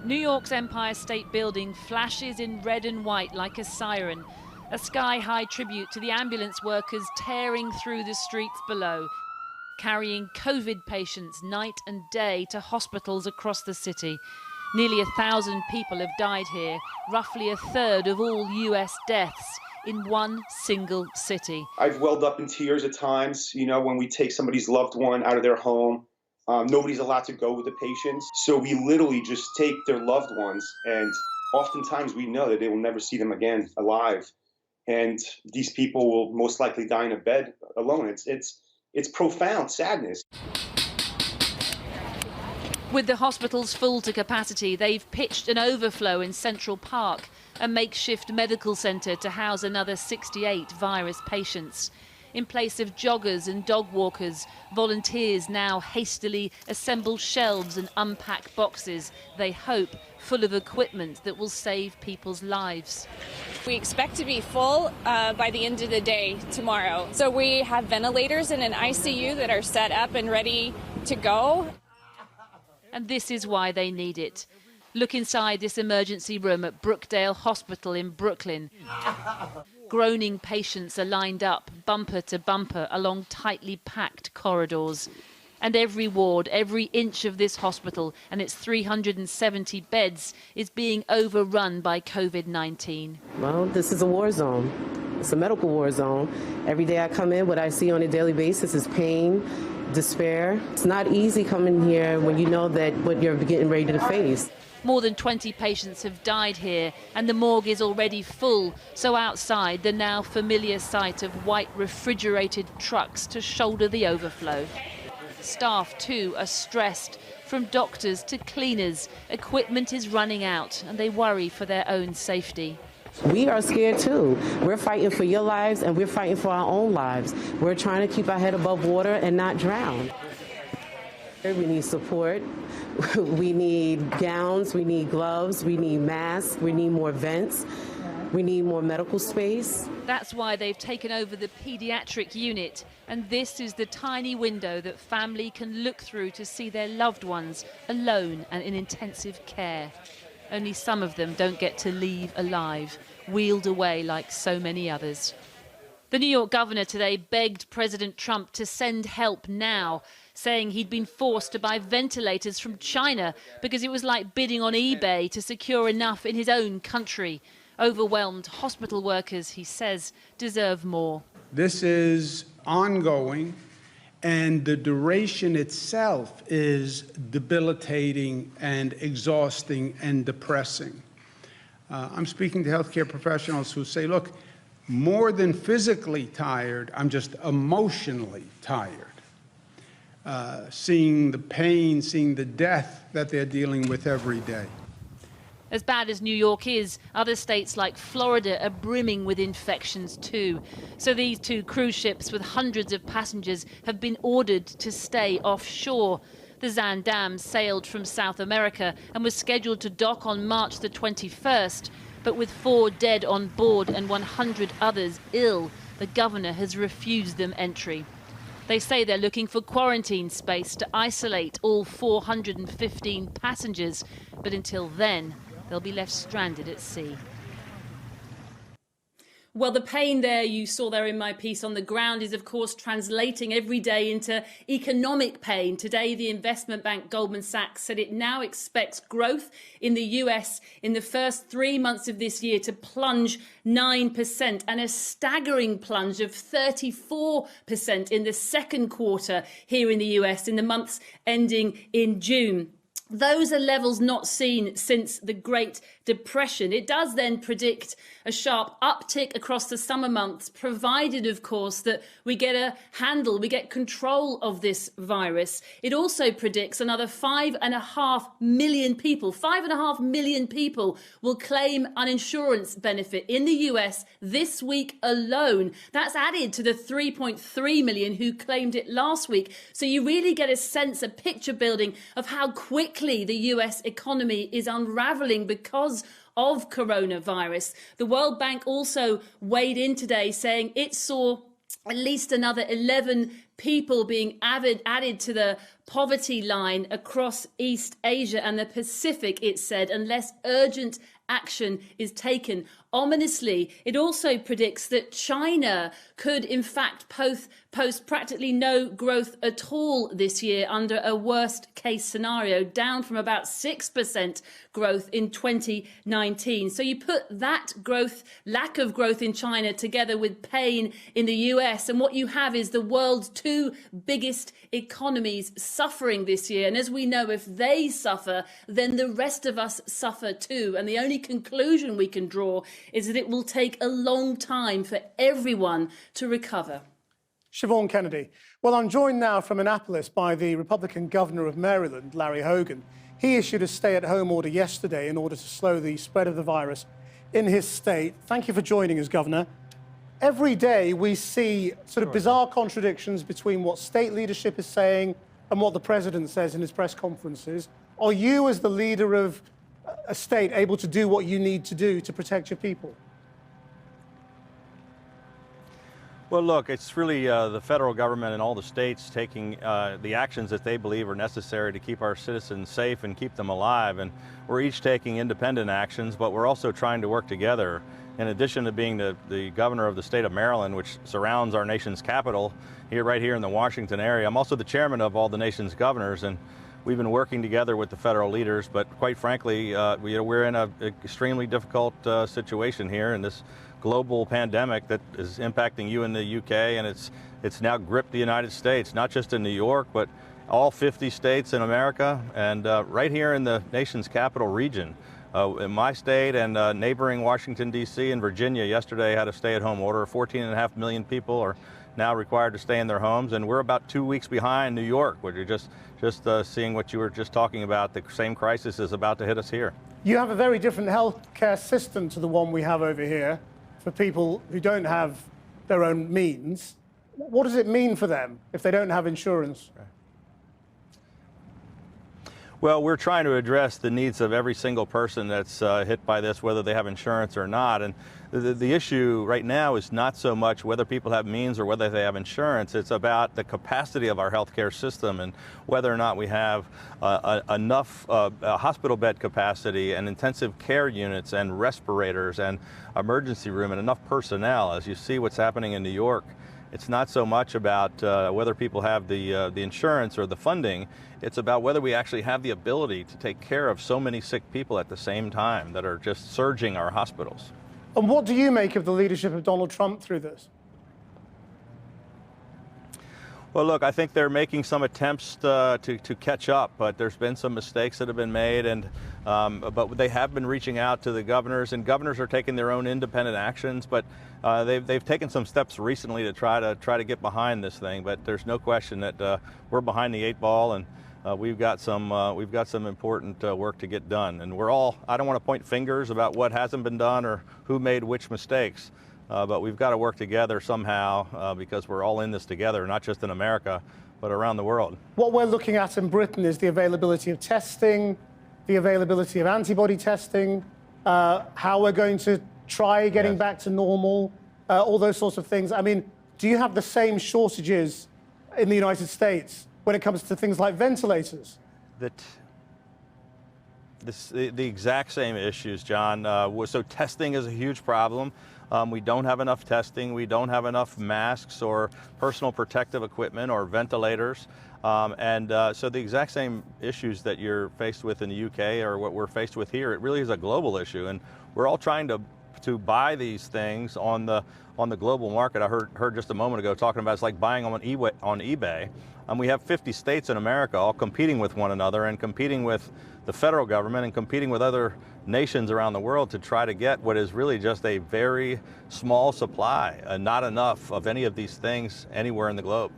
New York's Empire State Building flashes in red and white like a siren, a sky-high tribute to the ambulance workers tearing through the streets below, carrying COVID patients night and day to hospitals across the city. Nearly 1,000 people have died here, roughly a third of all US deaths in one single city. I've welled up in tears at times, you know, when we take somebody's loved one out of their home. Nobody's allowed to go with the patients. So we literally just take their loved ones, and oftentimes we know that they will never see them again alive. And these people will most likely die in a bed alone. It's profound sadness. With the hospitals full to capacity, they've pitched an overflow in Central Park, a makeshift medical centre to house another 68 virus patients. In place of joggers and dog walkers, volunteers now hastily assemble shelves and unpack boxes, they hope, full of equipment that will save people's lives. We expect to be full by the end of the day tomorrow. So we have ventilators in an ICU that are set up and ready to go. And this is why they need it. Look inside this emergency room at Brookdale Hospital in Brooklyn. Groaning patients are lined up, bumper to bumper, along tightly packed corridors. And every ward, every inch of this hospital and its 370 beds is being overrun by COVID-19. Well, this is a war zone. It's a medical war zone. Every day I come in, what I see on a daily basis is pain, despair. It's not easy coming here when you know that what you're getting ready to face. More than 20 patients have died here, and the morgue is already full. So outside, the now familiar sight of white refrigerated trucks to shoulder the overflow. Staff, too, are stressed. From doctors to cleaners, equipment is running out, and they worry for their own safety. We are scared too. We're fighting for your lives, and we're fighting for our own lives. We're trying to keep our head above water and not drown. We need support. We need gowns, we need gloves, we need masks, we need more vents, we need more medical space. That's why they've taken over the pediatric unit, and this is the tiny window that family can look through to see their loved ones alone and in intensive care. Only some of them don't get to leave alive, wheeled away like so many others. The New York governor today begged President Trump to send help now, saying he'd been forced to buy ventilators from China because it was like bidding on eBay to secure enough in his own country. Overwhelmed hospital workers, he says, deserve more. This is ongoing, and the duration itself is debilitating and exhausting and depressing. I'm speaking to healthcare professionals who say, look, more than physically tired, I'm just emotionally tired. Seeing the pain, seeing the death that they're dealing with every day. As bad as New York is, other states like Florida are brimming with infections too. So these two cruise ships with hundreds of passengers have been ordered to stay offshore. The Zaandam sailed from South America and was scheduled to dock on March the 21st. But with 4 dead on board and 100 others ill, the governor has refused them entry. They say they're looking for quarantine space to isolate all 415 passengers, but until then, they'll be left stranded at sea. Well, the pain there you saw there in my piece on the ground is, of course, translating every day into economic pain. Today, the investment bank Goldman Sachs said it now expects growth in the US in the first 3 months of this year to plunge 9% and a staggering plunge of 34% in the second quarter here in the US in the months ending in June. Those are levels not seen since the Great Depression. It does then predict a sharp uptick across the summer months, provided, of course, that we get a handle, we get control of this virus. It also predicts another 5.5 million people. 5.5 million people will claim an insurance benefit in the US this week alone. That's added to the 3.3 million who claimed it last week. So you really get a sense, a picture building of how quickly the US economy is unraveling because of coronavirus. The World Bank also weighed in today saying it saw at least another 11 people being added to the poverty line across East Asia and the Pacific, it said, unless urgent action is taken. Ominously, it also predicts that China could, in fact, post practically no growth at all this year under a worst case scenario, down from about 6% growth in 2019. So you put that lack of growth in China together with pain in the US, and what you have is the world's two biggest economies suffering this year. And as we know, if they suffer, then the rest of us suffer too. And the only conclusion we can draw is that it will take a long time for everyone to recover. Siobhan Kennedy. Well, I'm joined now from Annapolis by the Republican governor of Maryland, Larry Hogan. He issued a stay-at-home order yesterday in order to slow the spread of the virus in his state. Thank you for joining us, Governor. Every day we see sort of bizarre contradictions between what state leadership is saying and what the president says in his press conferences. Are you, as the leader of a state, able to do what you need to do to protect your people? Well, look, it's really the federal government and all the states taking the actions that they believe are necessary to keep our citizens safe and keep them alive. And we're each taking independent actions, but we're also trying to work together. In addition to being the governor of the state of Maryland, which surrounds our nation's capital, right here in the Washington area, I'm also the chairman of all the nation's governors. And we've been working together with the federal leaders, but quite frankly, we're in an extremely difficult situation here in this global pandemic that is impacting you in the UK, and it's now gripped the United States, not just in New York, but all 50 states in America, and right here in the nation's capital region. In my state and neighboring Washington, D.C. and Virginia yesterday had a stay-at-home order. 14.5 million people are now required to stay in their homes, and we're about 2 weeks behind New York, where you're just seeing what you were just talking about. The same crisis is about to hit us here. You have a very different healthcare system to the one we have over here for people who don't have their own means. What does it mean for them if they don't have insurance? Well, we're trying to address the needs of every single person that's hit by this, whether they have insurance or not. And the issue right now is not so much whether people have means or whether they have insurance. It's about the capacity of our healthcare system and whether or not we have enough hospital bed capacity and intensive care units and respirators and emergency room and enough personnel. As you see what's happening in New York, it's not so much about whether people have the insurance or the funding. It's about whether we actually have the ability to take care of so many sick people at the same time that are just surging our hospitals. And what do you make of the leadership of Donald Trump through this? Well, look, I think they're making some attempts to catch up, but there's been some mistakes that have been made, and but they have been reaching out to the governors, and governors are taking their own independent actions. But they've taken some steps recently to try to get behind this thing. But there's no question that we're behind the 8 ball, and we've got some important work to get done. And I don't want to point fingers about what hasn't been done or who made which mistakes. But we've got to work together somehow because we're all in this together, not just in America, but around the world. What we're looking at in Britain is the availability of testing, the availability of antibody testing, how we're going to try getting back to normal, all those sorts of things. I mean, do you have the same shortages in the United States when it comes to things like ventilators? The exact same issues, John. So testing is a huge problem. We don't have enough testing. We don't have enough masks or personal protective equipment or ventilators. So the exact same issues that you're faced with in the UK are what we're faced with here. It really is a global issue, and we're all trying to buy these things on the global market. I heard just a moment ago talking about it's like buying on eBay. We have 50 states in America all competing with one another and competing with the federal government and competing with other nations around the world to try to get what is really just a very small supply, not enough of any of these things anywhere in the globe.